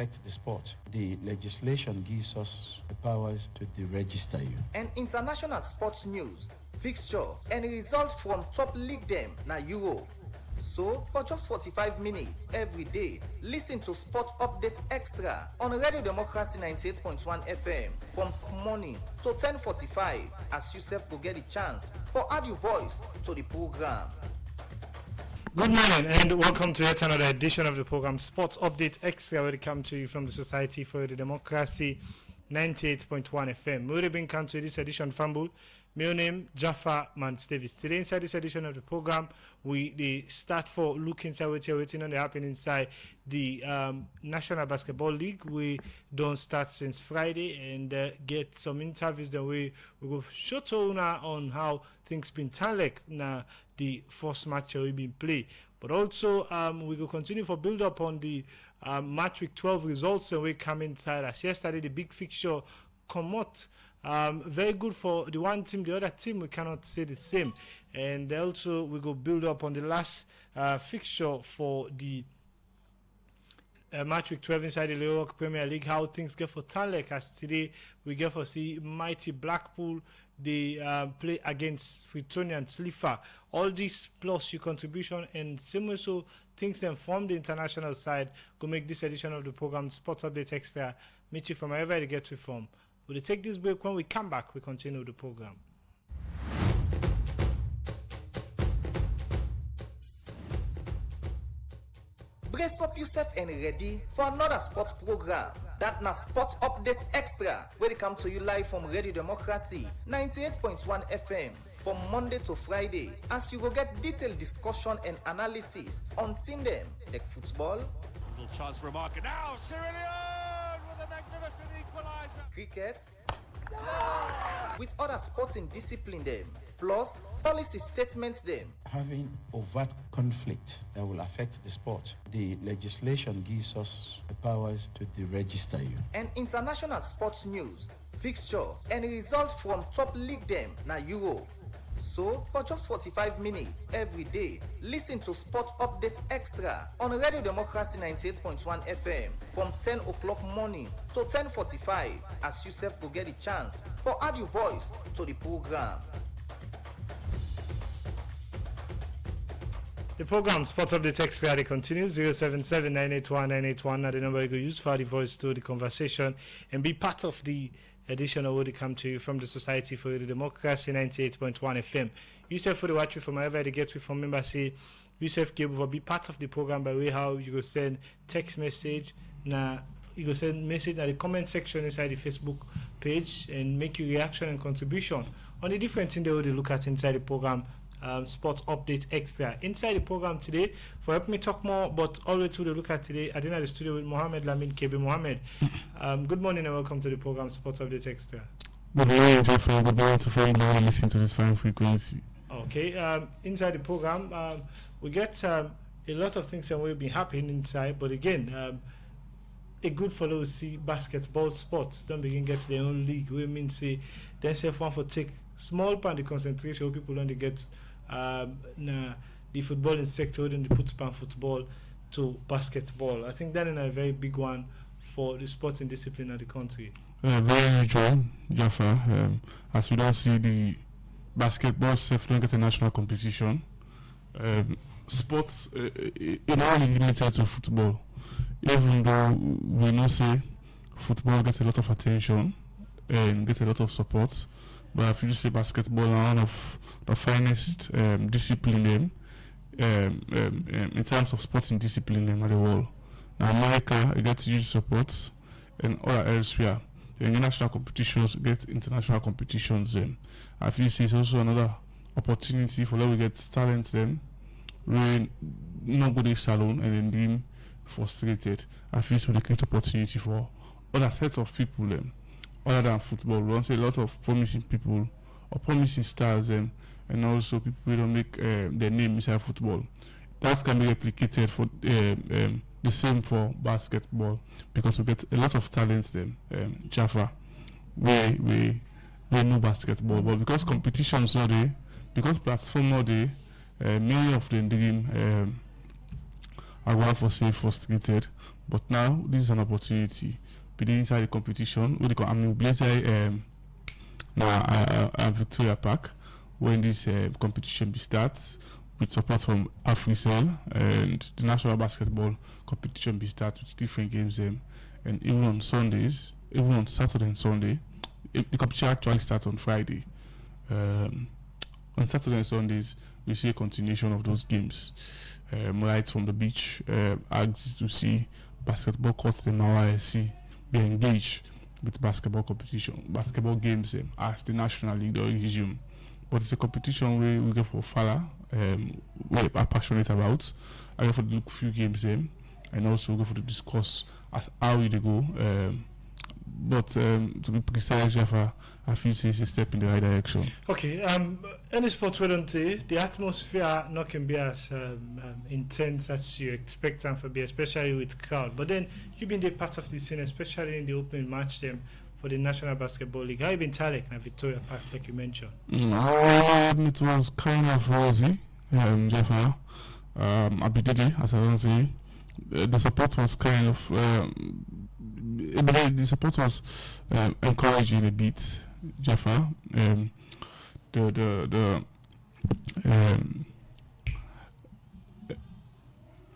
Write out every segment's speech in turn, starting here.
affect the sport. The legislation gives us the powers to deregister you. And international sports news, fixture, and results from top league them na Euro. So, for just 45 minutes every day, listen to Sport Update Extra on Radio Democracy 98.1 FM from morning to 10:45 as Yusuf will get a chance for add your voice to the program. Good morning and welcome to yet another edition of the program Sports Update Extra, where they come to you from the Society for the Democracy 98.1 FM. We'll be come to this edition Fambul. My name Jaffa Davis. Today inside this edition of the program, we start for look inside what you're waiting on the happening inside the National Basketball League. We don't start since Friday and get some interviews. Then we will show to on how things been like na the first match we been played. But also we will continue for build up on the match week 12 results, and we come inside as yesterday the big fixture come out. Very good for the one team, the other team we cannot say the same. And also we go build up on the last fixture for the match week 12 inside the Leone Premier League, how things get for Talek, as today we get for see mighty Blackpool they play against Fritonian Slifa. All this plus your contribution and similar so things then from the international side go make this edition of the program Sports Update Extra. Meet you from wherever you get to from. We'll take this break. When we come back, we continue the program. Brace up yourself and ready for another sports program. That na Sports Update Extra, where they come to you live from Radio Democracy 98.1 FM from Monday to Friday, as you will get detailed discussion and analysis on team them like football, little chance for a marker now. Leone with a magnificent equalizer. Cricket, with other sporting discipline them, plus policy statements them. Having overt conflict that will affect the sport, the legislation gives us the powers to deregister you. And international sports news, fixture, and results from top league them na Euro. So, for just 45 minutes every day, listen to Sport Update Extra on Radio Democracy 98.1 FM from 10 o'clock morning to 10:45 as Yusuf will get a chance for add your voice to the program. The program Sports Update Extra continues 077-981-981 at the number you go use for the voice to the conversation and be part of the edition of what they come to you from the Society for the Democracy 98.1 FM. Yusuf for the watch from wherever they get you from embassy. Yusuf Gable will be part of the program by way how you go send text message na you go send message at the comment section inside the Facebook page and make your reaction and contribution on the different thing they will look at inside the program. Sports Update Extra. Inside the program today, for help me talk more, but all the way to the look at today, I did at the studio with Mohammed Lamin KB. Mohammed, good morning and welcome to the program Sports Update Extra. Good morning, Jeffrey. Good morning to everyone listening to this fine frequency. Okay, inside the program, we get a lot of things that will be happening inside, but again, a good fellow will see basketball sports. Don't begin get their own league. We mean say, then say one for take small part of the concentration where people only get the footballing sector, then they put pan football to basketball. I think that is a very big one for the sporting discipline of the country. Very usual, Jaffa. As we don't see the basketball self don't get a national competition. Sports in all limited to football. Even though we know say football gets a lot of attention and get a lot of support. But if you say basketball is one of the finest discipline in terms of sporting discipline in the world. Now America gets huge support and other elsewhere. The international competitions get international competitions then. I feel it's also another opportunity for them to get talent then. When nobody salon and then being frustrated. I feel it's a great opportunity for other sets of people then. Other than football, we want to see a lot of promising people or promising stars and also people who don't make their name inside football. That can be replicated for the same for basketball because we get a lot of talents then. Jaffa, we know basketball, but because competitions are there, because platform are there, many of them dream are going for say frustrated. But now this is an opportunity. Be inside the competition. Victoria Park when this competition starts with support from AfriCell, and the national basketball competition starts with different games and even on Sundays, even on Saturday and Sunday, the competition actually starts on Friday. On Saturday and Sundays we see a continuation of those games right from the beach. Asked to see basketball courts in NYSC be engaged with basketball games as the National League or resume. But it's a competition where we go for Fala, we are passionate about. I go for the look few games and also go for the discuss as how they go. But to be precise, I feel it's a step in the right direction. Okay, any sports we don't say, the atmosphere not can be as intense as you expect them to be, especially with crowd. But then you've been the part of the scene, especially in the opening match them for the National Basketball League. How you been Talek na Victoria Park, like you mentioned? It was kind of rosy, Jaffa. Abididi, as I don't say. The support was kind of the support was encouraging a bit, Jaffa.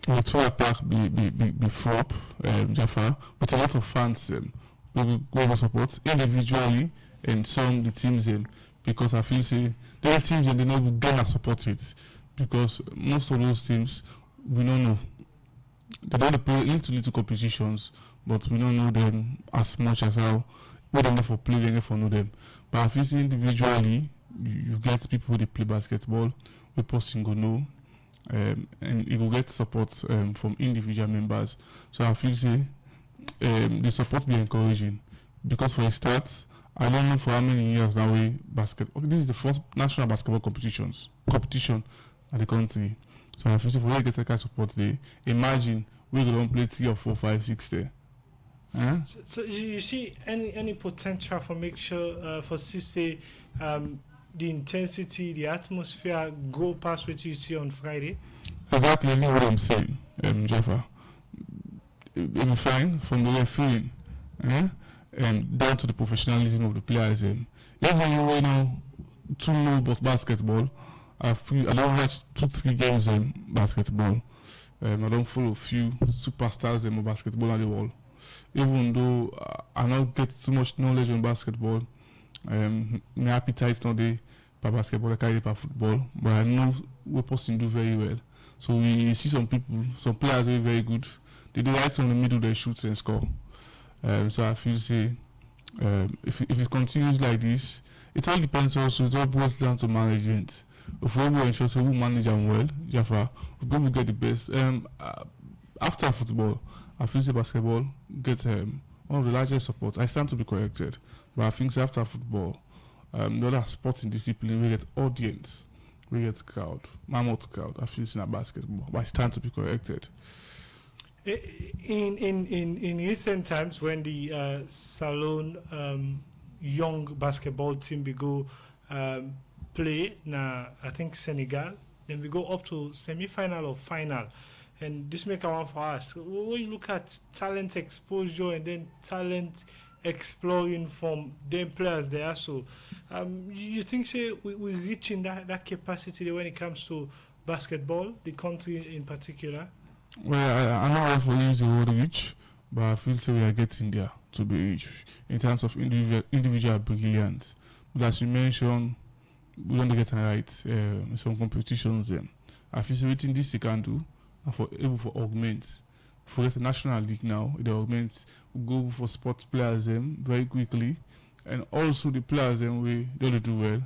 Victoria Park be full up, Jaffa, but a lot of fans will support individually and some the teams because I feel say the teams they not gonna support it because most of those teams we don't know. They don't play little competitions, but we don't know them as much as how we don't know for play, we don't for know them. But I feel say individually you get people who they play basketball, we person go know, and you will get support from individual members. So I feel say the support be encouraging because for a start, I don't know for how many years now this is the first national basketball competition at the country. So I feel so for you get a kind of support there. Imagine we don't play 3 or 4, 5, 6 there. So you see any potential for make sure for CC the intensity, the atmosphere go past what you see on Friday? Exactly what I'm saying, Jaffa. It'll be fine from the refereeing, down to the professionalism of the players. Even you know too know about basketball, I don't watch 2-3 games in basketball. I don't follow a few superstars in basketball at the wall. Even though I don't get too much knowledge on basketball, my appetite not there for basketball, I carry for football, but I know we person do very well. So we see some players very very good. They do right on the middle, they shoot and score. So I feel say if it continues like this, it all depends also. It all boils down to management. If we will ensure we manage them well, Jaffa, we're going to get the best. After football, I feel say basketball get one of the largest supports. I stand to be corrected, but I think after football, the other sporting discipline we get audience, we get crowd, mammoth crowd. I feel in basketball, but I stand to be corrected. In recent times, when the Salon young basketball team we go play na I think Senegal, then we go up to semi-final or final, and this make a one for us. When you look at talent exposure and then talent exploring from them players there, so you think say we're reaching that capacity when it comes to basketball, the country in particular? Well, I know how to use the word reach, but I feel so we are getting there to be reached in terms of individual brilliance. But as you mentioned, we don't get it right in some competitions. I feel so everything this you can do for able for augment. For the national league now, the augments go for sports players very quickly, and also the players we don't do well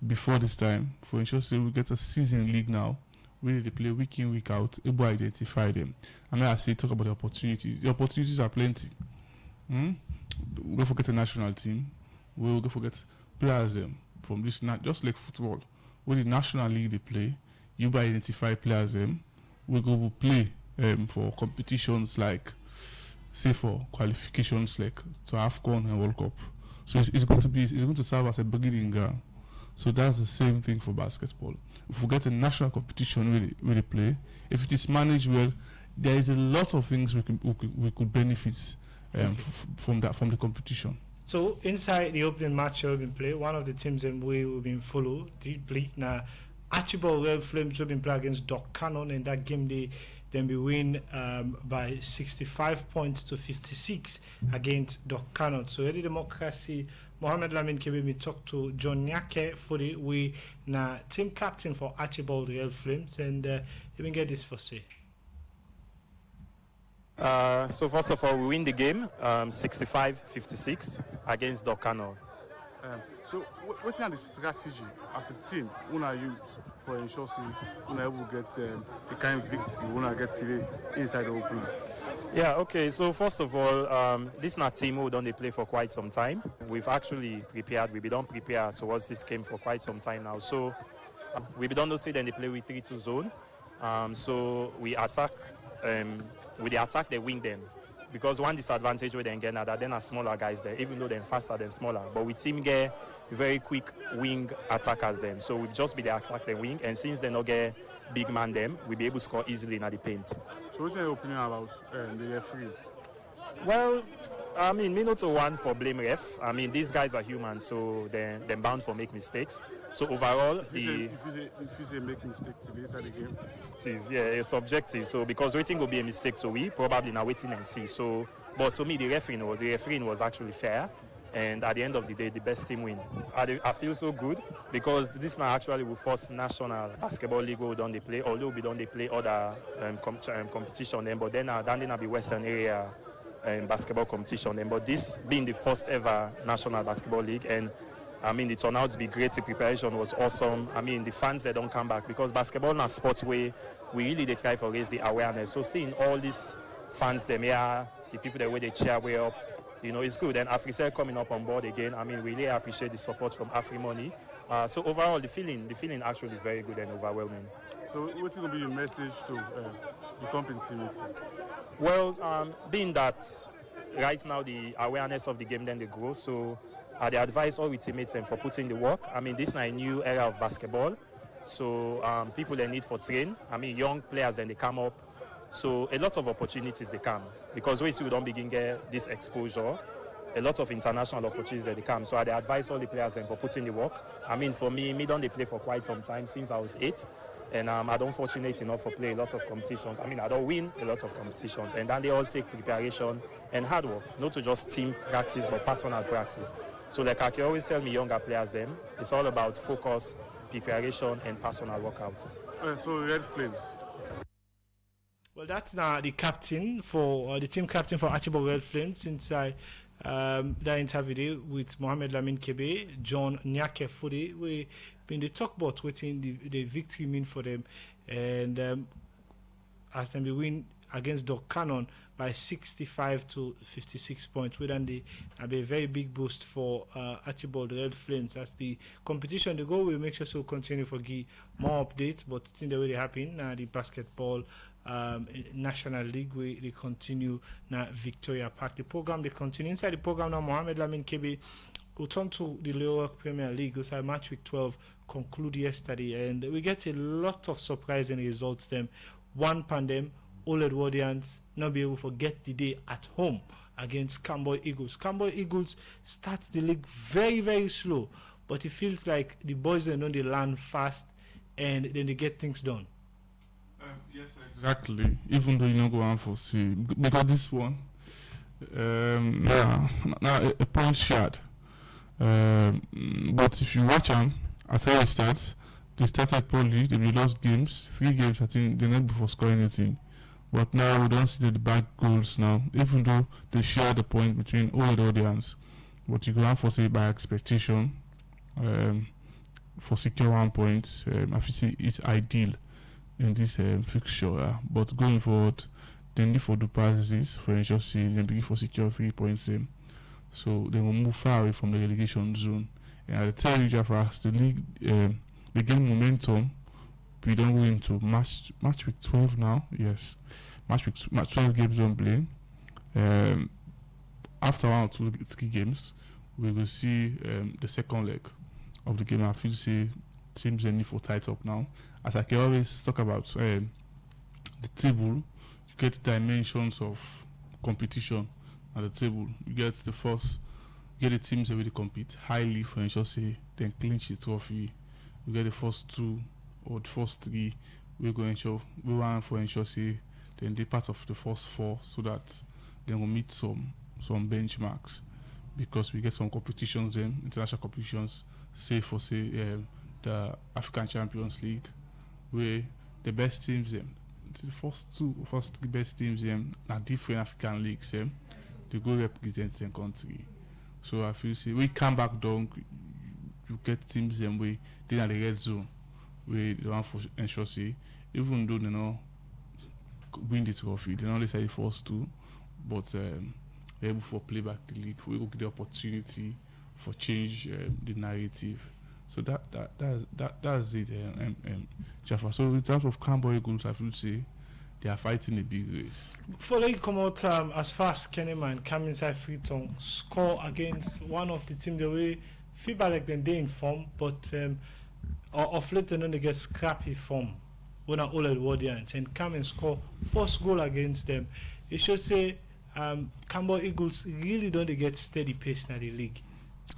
before this time. For ensure say we get a season league now. Where they play week in, week out, able to identify them. And I say talk about the opportunities. The opportunities are plenty. We don't forget the national team. We will forget players from this just like football. When the national league they play, you by identify players we go play for competitions like say for qualifications like to AFCON and World Cup. So it's going to serve as a beginning ground. So that's the same thing for basketball. If we get a national competition where they play, if it is managed well, there is a lot of things we could benefit from the competition. So inside the opening match will been played, one of the teams that we will be follow deeply now. Archibald Red Flames will be playing against Dock Cannon, and that game they then be win by 65 points to 56 against Dock Cannon. So Eddie Democracy, Mohamed Lamin Kebe talk to John Nyake for the we na team captain for Archibald Red Flames, and even get this for say. So first of all, we win the game 65-56 against Dock Cannon. So what's the strategy as a team una use for ensuring una able get the kind of victory una get today inside the opener? Yeah, okay. So first of all, this is not a team who don't play for quite some time. We've actually prepared. We don't prepare towards this game for quite some time now. So we don't know say then they play with 3-2 zone. So we attack. With the attack, they wing them. Because one disadvantage with them get now that then are smaller guys there, even though they're faster than smaller. But with team get very quick wing attackers then. So we just be the attack the wing, and since they not get big man them, we be able to score easily in the paint. So what's your opinion about the referee? Well, I mean, me not to one for blame ref. I mean, these guys are human, so they're bound for make mistakes. So overall, if you say make mistake today inside the game, yeah, it's subjective. So because waiting will be a mistake, so we probably now waiting and see. So, but to me, the refereeing was actually fair, and at the end of the day, the best team win. I feel so good because this now actually will force national basketball league who don't they play, although we don't they play other competition then, but then then be Western area. Basketball competition, but this being the first ever national basketball league, and I mean the turnout to be great, the preparation was awesome. I mean the fans they don't come back because basketball is a sport where we really they try to raise the awareness. So seeing all these fans them here, the people that way they cheer way up, it's good. And Africell coming up on board again. I mean we really appreciate the support from AfriMoney. So overall the feeling actually very good and overwhelming. So what's going to be your message to the company team? Well, being that right now the awareness of the game then they grow, so I advise all the teammates for putting the work. I mean, this is a new era of basketball, so people they need for train. I mean, young players then they come up, so a lot of opportunities they come because we still don't begin get this exposure. A lot of international opportunities that they come, so I advise all the players then for putting the work. I mean, for me don't they play for quite some time since I was 8. And I don't fortunate enough for play a lot of competitions. I mean, I don't win a lot of competitions. And then they all take preparation and hard work, not to just team practice, but personal practice. So like I can always tell me younger players then, it's all about focus, preparation, and personal workout. So Red Flames. Well, that's now the captain for the team captain for Archibald Red Flames since I that interview with Mohamed Lamin Kebe, John Nyake Fudi. We been the talk about waiting the victory mean for them, and as them we win against Dock Cannon by 65 to 56 points. We then be a very big boost for Archibald Red Flames as the competition the goal will make sure to continue for give more updates, but it's in the way they happen the basketball National League we they continue now Victoria Park. The program they continue inside the program now. Mohamed Lamin Kebe will turn to the Leone Premier League. We saw match week 12 conclude yesterday, and we get a lot of surprising results. Them one pandem all Edwardians not be able to forget the day at home against Camboy Eagles. Camboy Eagles start the league very, very slow, but it feels like the boys they know they learn fast and then they get things done. Yes, exactly. Even though you don't go on for see, because this one, now a point shot. But if you watch them, at how it starts, they started poorly. They lost games, 3 games. I think they not before scoring anything. But now we don't see the back goals now, even though they share the point between all the audience. But you can for say by expectation, for secure 1 point, I think it's ideal in this fixture. But going forward, they need for do passes for ensure they begin for secure 3 points. So they will move far away from the relegation zone. And I tell you, Jaffa, the league, they gain momentum. We don't go into match week 12 now. Yes, match 12 games on play. After 1 or 2 3 games, we will see the second leg of the game. I feel say teams need for tight up now. As I can always talk about the table, get dimensions of competition at the table. You get the teams that really compete highly for ensure say then clinch the trophy. You get the first two or the first three. We want for ensure say then they part of the first four so that they will meet some benchmarks, because we get some competitions international competitions, say the African Champions League, where the best teams the first three best teams are different African leagues they go represent their country. So I feel say we come back down, you get teams where they are the red zone, where they want for ensure say even though they know win the trophy, they not necessarily forced to, but they're able for play back the league, we will get the opportunity for change the narrative. So that's it, Jaffa. So in terms of Cambo Eagles, I would say they are fighting a big race. Before they come out as fast, Kenneman come inside Freetown, score against one of the teams the way FIBA like them they in form, but of late they get scrappy form when all Edwardians and come and score first goal against them. It should say Cambo Eagles really don't get steady pace in the league.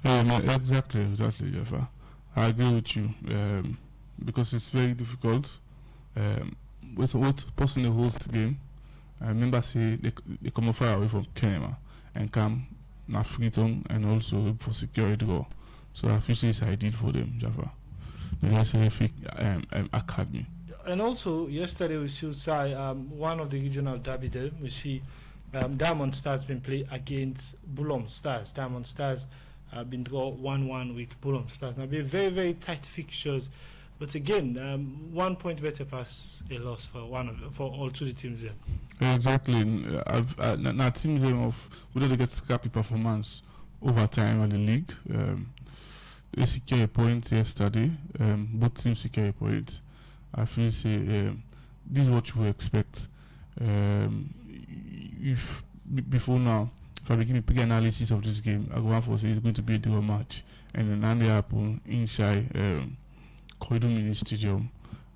Exactly, Jaffa. I agree with you, because it's very difficult. What person who holds the game, I remember say they come far away from Kenema and come na Freetown and also for security goal. So I feel it's ideal for them, Jaffa. The necessary academy. And also yesterday we saw one of the regional derby there. We see Diamond Stars been played against Bulom Stars. Diamond Stars been draw 1-1 with Bulom Stars. Now be very, very tight fixtures, but again 1 point better pass a loss for all two the teams there. Exactly. Now teams of whether they get scrappy performance over time in the league. They secure a point yesterday. Both teams secure a point. I feel say this is what you would expect. If before now, if I begin a big analysis of this game, I go on for say it's going to be a dual match, and then they happen inside Corridor Mini Stadium,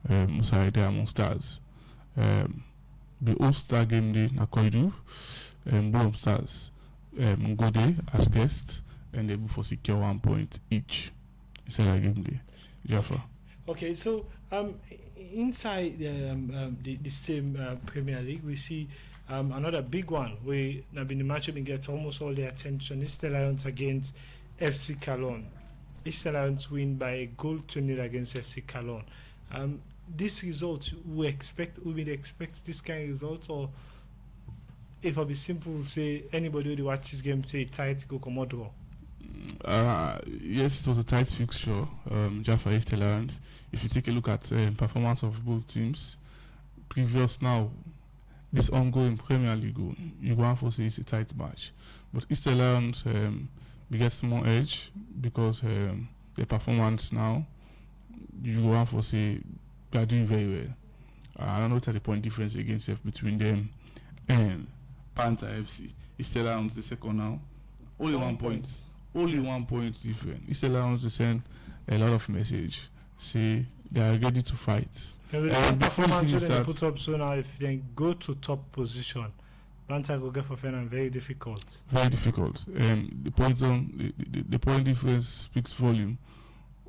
inside Diamond Stars. The All-Star game day na Corridor, Bulom Stars go there as guests, and they for secure 1 point each inside that game day. Jaffa. Okay, so inside the same Premier League, we see another big one where the matchup gets almost all the attention. Eastern Lions against FC Cologne. Eastern Lions win by a goal to nil against FC Cologne. This result we expect this kind of result, or if I'll be simple, say anybody who watch this game say tight go come out draw. Yes, it was a tight fixture, Jaffa Eastern Lions. If you take a look at performance of both teams, previous now, this ongoing Premier League, you go on for say it's a tight match. But Eastern Lions we get more edge because their performance now, you go on for say they are doing very well. I don't know what the point difference against between them and Panther FC. Eastern Lions the second now, only 1 point. Only 1 point different. Eastern Lions they send a lot of message, say they are ready to fight. Before they put up so now, if they go to top position, Panther will get for Fernand very difficult. Very difficult. The point difference speaks volume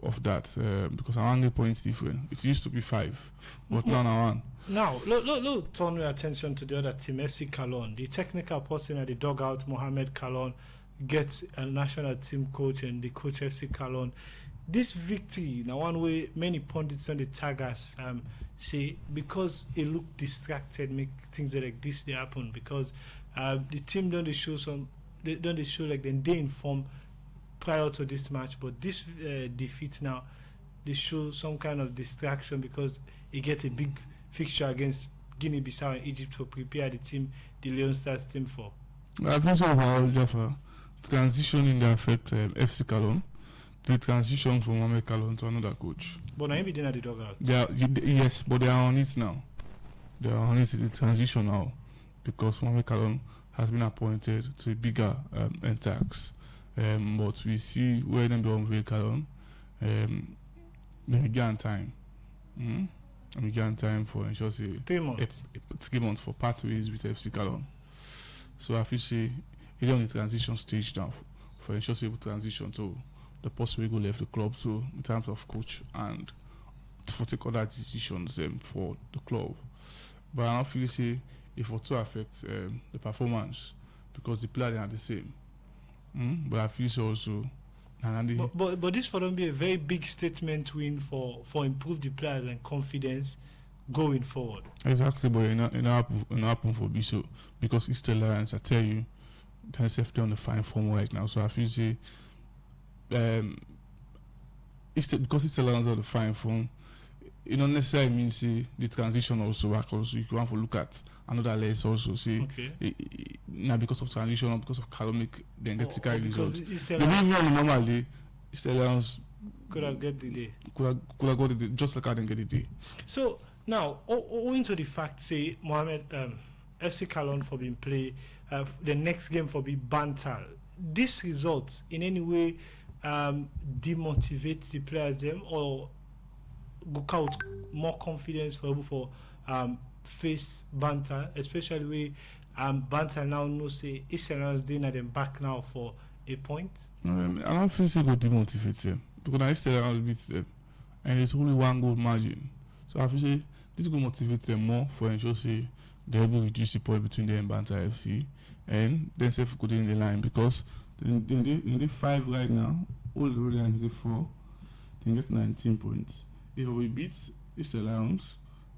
of that, because around the points different. It used to be 5, but now 1. Now, look, turn your attention to the other team, FC Cologne. The technical person at the dugout, Mohamed Cologne, gets a national team coach and the coach FC Cologne. This victory, now one way many pundits on the taggers say because it looked distracted, make things like this they happen because the team don't show like they inform prior to this match, but this defeat now they show some kind of distraction because it get a big fixture against Guinea-Bissau and Egypt for prepare the Leone Stars team for. I think so about Jaffa. Transition in the effect FC Cologne. The transition from Mohamed Cologne to another coach. But now he didn't the dugout. Yes, but they are on it now. They are on it in the transition now because Mohamed Cologne has been appointed to a bigger tax. But we see where they unveil Cologne. They began time. we get time for ensure say 3 months. 3 months for pathways with FC Calon. So I feel say it on the transition stage now for ensure say we transition to the possible go left the club. So in terms of coach and for take other decisions for the club. But I don't feel say if it to affect the performance because the players are the same. But I feel so also. But this for them be a very big statement win for improve the players and confidence going forward. Exactly, but it happen for me so because East Alliance, I tell you, they're safety on the fine form right now. So I feel say because East Alliance on the fine form, it don't necessarily mean say the transition also work also. You want to look at another less also say now because of transition or because of economic then get results. The reason normally East Alliance could have get the day. Could have got the day just like I didn't get the day. So now owing to the fact say Mohammed FC Calon for being play the next game for be Bantal. This results in any way demotivate the players them or go out more confidence for face Bantal, especially where Bantal now know say Israel's doing at them back now for a point. I don't feel say go demotivate them because I Israel beats them and it's only 1 goal margin. So I feel say this will motivate them more for ensure say they able to reduce the point between them and Bantal FC and then self go in the line because they 5 right now, all the way down to 4, they get 19 points. If we beat East Alliance,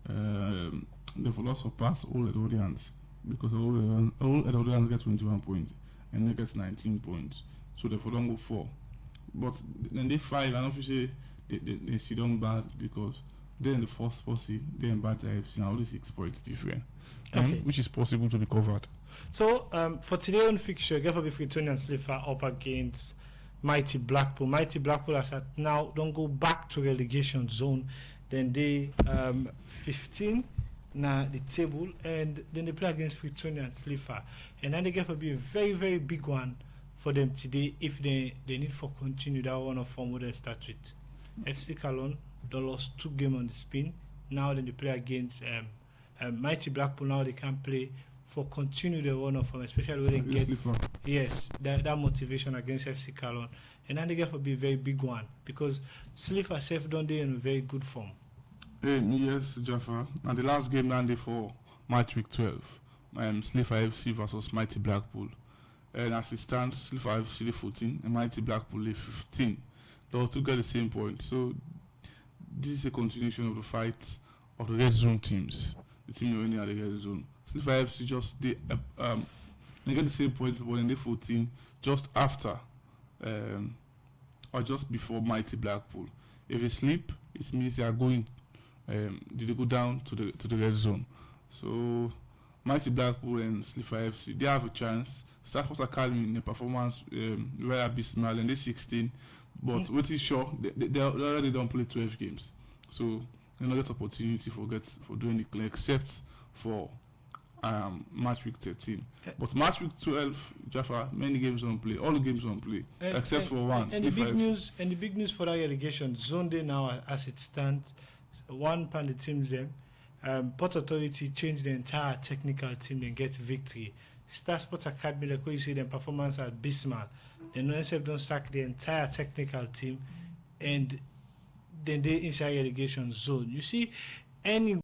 they will also pass all Edwardians because all Edwardians get 21 points and they get 19 points. So they will don't go 4. But then they 5 and obviously they see them bad because they're in the first posse, they're in Bantal FC now only 6 points different. Which is possible to be covered. So for today on fixture, Gaffer Freetonia and Slipher up against Mighty Blackpool. Mighty Blackpool as at now don't go back to relegation zone. Then they 15 now the table and then they play against Freetonia and Slipher. And then they get to be a very, very big one for them today if they need for continue that one of form they start with. FC Calon they lost 2 games on the spin. Now then they play against Mighty Blackpool now they can play for continue the run of form, especially when they get that motivation against FC Calon. And then they get to be a very big one because Slipher self don't they in very good form. Yes, Jaffa. And the last game landed for match week 12. Slipher FC versus Mighty Blackpool. And as it stands, Slipher FC 14 and Mighty Blackpool 15. They all two get the same point. So this is a continuation of the fight of the red zone teams. The team winning at the red zone. Slipher FC just they get the same point but in the 14 just after or just before Mighty Blackpool. If they sleep, it means they are going they go down to the red zone. So Mighty Blackpool and Slipher FC they have a chance. Stafford Academy in the performance very abysmal and they 16, but what is sure they already don't play 12 games. So they don't get opportunity for doing it except for match week 13. But match week 12, Jaffa, many games don't play. All the games don't play except for one. And the big news for that relegation zone day now as it stands, one pan the teams them. Port Authority changed the entire technical team and get victory. Star Sports Academy, like you see, their performance at abysmal. The NSF don't sack the entire technical team, and then they inside relegation zone. You see, any